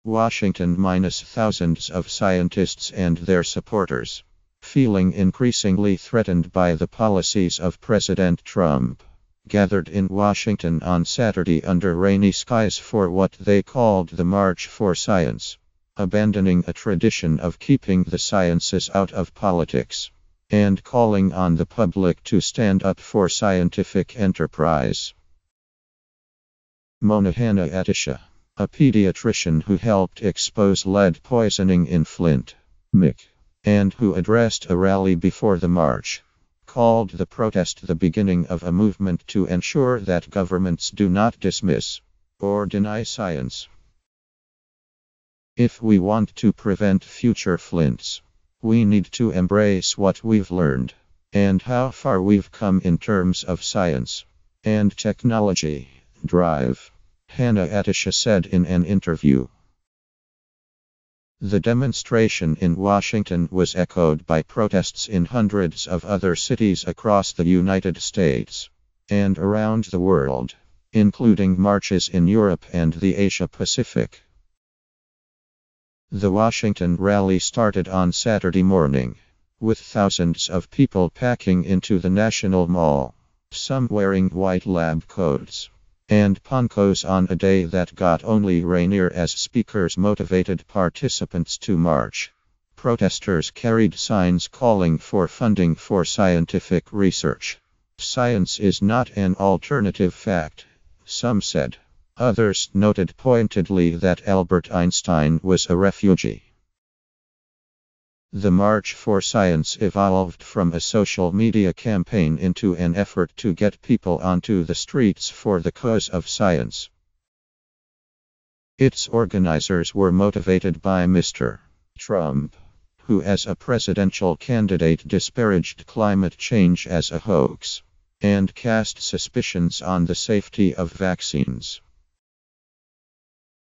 Washington minus thousands of scientists and their supporters. Feeling increasingly threatened by the policies of President Trump, gathered in Washington on Saturday under rainy skies for what they called the March for Science, abandoning a tradition of keeping the sciences out of politics, and calling on the public to stand up for scientific enterprise. Mona Hanna-Attisha, a pediatrician who helped expose lead poisoning in Flint, Mic, and who addressed a rally before the march, called the protest the beginning of a movement to ensure that governments do not dismiss or deny science. If we want to prevent future Flints, we need to embrace what we've learned and how far we've come in terms of science and technology drive, Hanna-Attisha said in an interview. The demonstration in Washington was echoed by protests in hundreds of other cities across the United States and around the world, including marches in Europe and the Asia Pacific. The Washington rally started on Saturday morning, with thousands of people packing into the National Mall, some wearing white lab coats and ponchos on a day that got only rainier as speakers motivated participants to march. Protesters carried signs calling for funding for scientific research. Science is not an alternative fact, some said. Others noted pointedly that Albert Einstein was a refugee. The March for Science evolved from a social media campaign into an effort to get people onto the streets for the cause of science. Its organizers were motivated by Mr. Trump, who as a presidential candidate disparaged climate change as a hoax and cast suspicions on the safety of vaccines.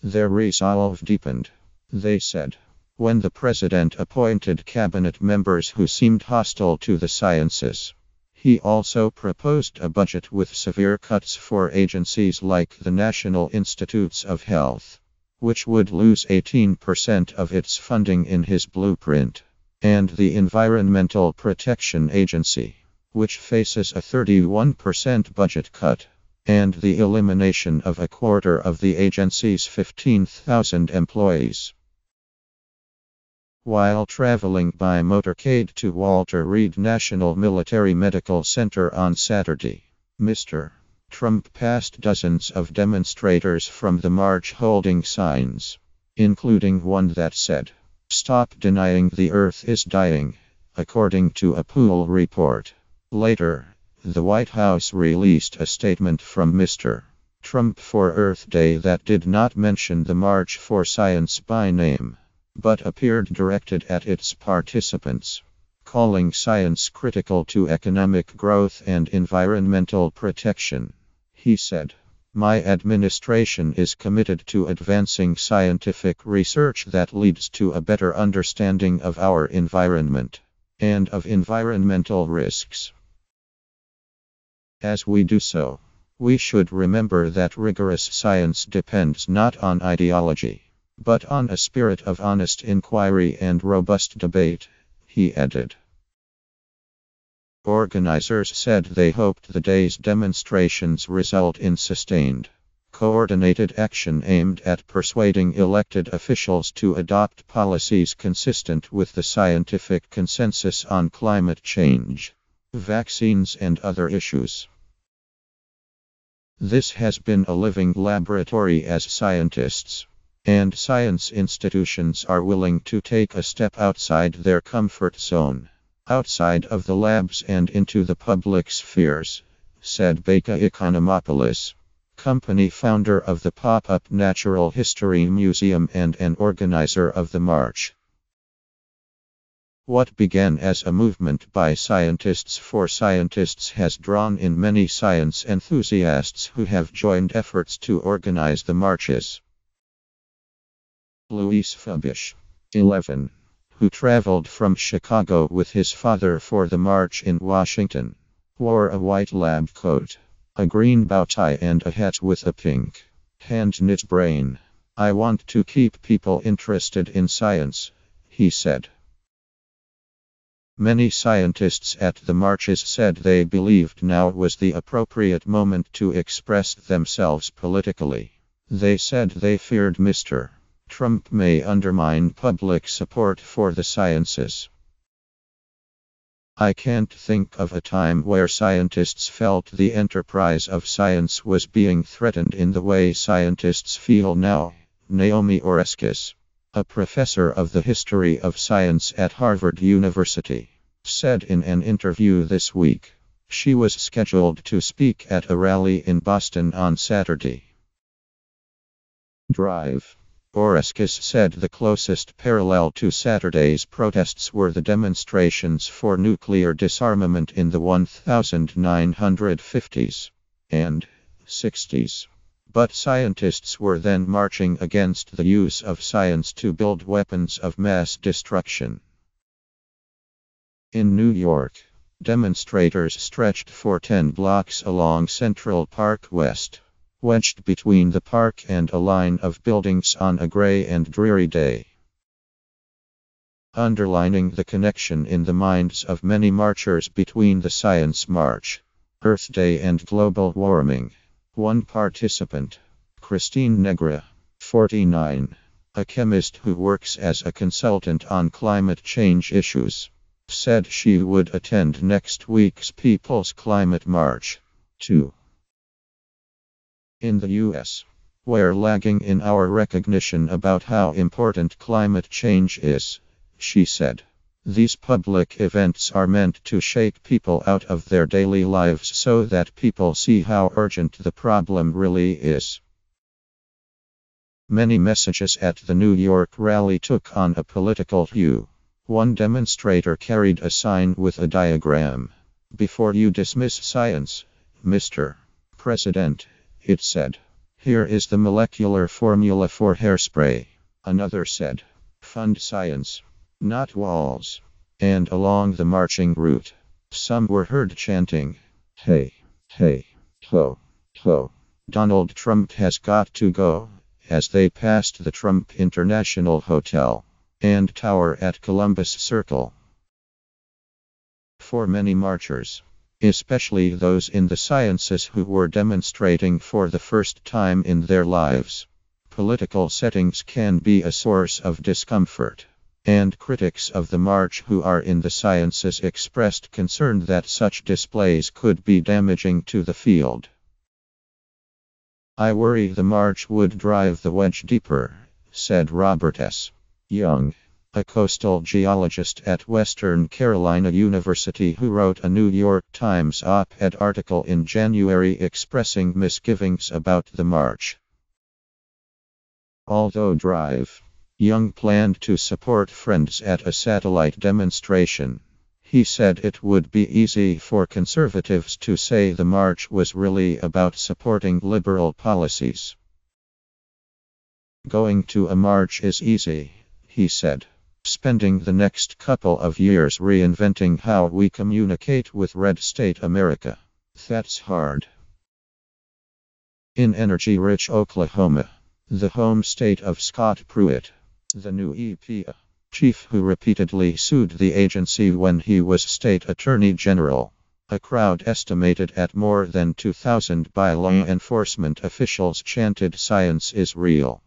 Their resolve deepened, they said, when the president appointed cabinet members who seemed hostile to the sciences. He also proposed a budget with severe cuts for agencies like the National Institutes of Health, which would lose 18% of its funding in his blueprint, and the Environmental Protection Agency, which faces a 31% budget cut, and the elimination of a quarter of the agency's 15,000 employees. While traveling by motorcade to Walter Reed National Military Medical Center on Saturday, Mr. Trump passed dozens of demonstrators from the march holding signs, including one that said, "Stop denying the Earth is dying," according to a Pool report. Later, the White House released a statement from Mr. Trump for Earth Day that did not mention the March for Science by name, but appeared directed at its participants, calling science critical to economic growth and environmental protection. He said, "My administration is committed to advancing scientific research that leads to a better understanding of our environment and of environmental risks. As we do so, we should remember that rigorous science depends not on ideology, but on a spirit of honest inquiry and robust debate," he added. Organizers said they hoped the day's demonstrations result in sustained, coordinated action aimed at persuading elected officials to adopt policies consistent with the scientific consensus on climate change, vaccines, and other issues. This has been a living laboratory as scientists and science institutions are willing to take a step outside their comfort zone, outside of the labs and into the public spheres, said Beka Economopoulos, company founder of the pop-up Natural History Museum and an organizer of the march. What began as a movement by scientists for scientists has drawn in many science enthusiasts who have joined efforts to organize the marches. Luis Fabish, 11, who traveled from Chicago with his father for the march in Washington, wore a white lab coat, a green bow tie and a hat with a pink, hand-knit brain. I want to keep people interested in science, he said. Many scientists at the marches said they believed now was the appropriate moment to express themselves politically. They said they feared Mr. Trump may undermine public support for the sciences. I can't think of a time where scientists felt the enterprise of science was being threatened in the way scientists feel now, Naomi Oreskes, a professor of the history of science at Harvard University, said in an interview this week. She was scheduled to speak at a rally in Boston on Saturday. Drive. Oreskes said the closest parallel to Saturday's protests were the demonstrations for nuclear disarmament in the 1950s and 60s. But scientists were then marching against the use of science to build weapons of mass destruction. In New York, demonstrators stretched for 10 blocks along Central Park West, wedged between the park and a line of buildings on a gray and dreary day. Underlining the connection in the minds of many marchers between the Science March, Earth Day and global warming, one participant, Christine Negra, 49, a chemist who works as a consultant on climate change issues, said she would attend next week's People's Climate March, too. In the US, we're lagging in our recognition about how important climate change is, she said. These public events are meant to shake people out of their daily lives so that people see how urgent the problem really is. Many messages at the New York rally took on a political hue. One demonstrator carried a sign with a diagram. "Before you dismiss science, Mr. President," it said, "here is the molecular formula for hairspray." Another said, "Fund science, not walls." And along the marching route, some were heard chanting, "Hey, hey, ho, ho, Donald Trump has got to go," as they passed the Trump International Hotel and Tower at Columbus Circle. For many marchers, especially those in the sciences who were demonstrating for the first time in their lives, political settings can be a source of discomfort, and critics of the march who are in the sciences expressed concern that such displays could be damaging to the field. "I worry the march would drive the wedge deeper," said Robert S. Young, a coastal geologist at Western Carolina University who wrote a New York Times op-ed article in January expressing misgivings about the march. Although Drive. Young planned to support friends at a satellite demonstration. He said it would be easy for conservatives to say the march was really about supporting liberal policies. "Going to a march is easy," he said. "Spending the next couple of years reinventing how we communicate with Red State America, that's hard." In energy-rich Oklahoma, the home state of Scott Pruitt, the new EPA chief who repeatedly sued the agency when he was state attorney general, a crowd estimated at more than 2,000 by law enforcement officials chanted "Science is real."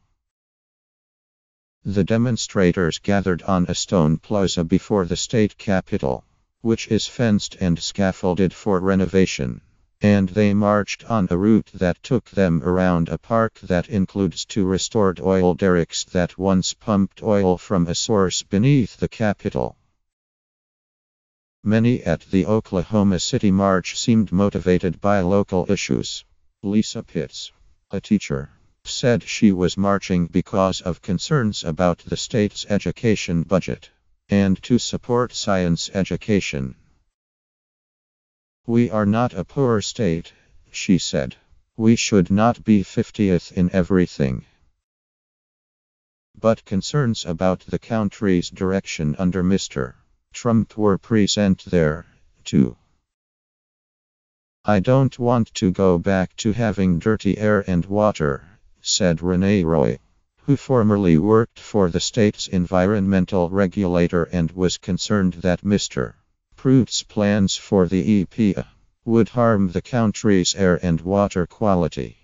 The demonstrators gathered on a stone plaza before the state capitol, which is fenced and scaffolded for renovation, and they marched on a route that took them around a park that includes two restored oil derricks that once pumped oil from a source beneath the capitol. Many at the Oklahoma City March seemed motivated by local issues. Lisa Pitts, a teacher, said she was marching because of concerns about the state's education budget and to support science education. "We are not a poor state," she said. "We should not be 50th in everything." But concerns about the country's direction under Mr. Trump were present there, too. "I don't want to go back to having dirty air and water," said Renee Roy, who formerly worked for the state's environmental regulator and was concerned that Mr. Pruitt's plans for the EPA would harm the country's air and water quality.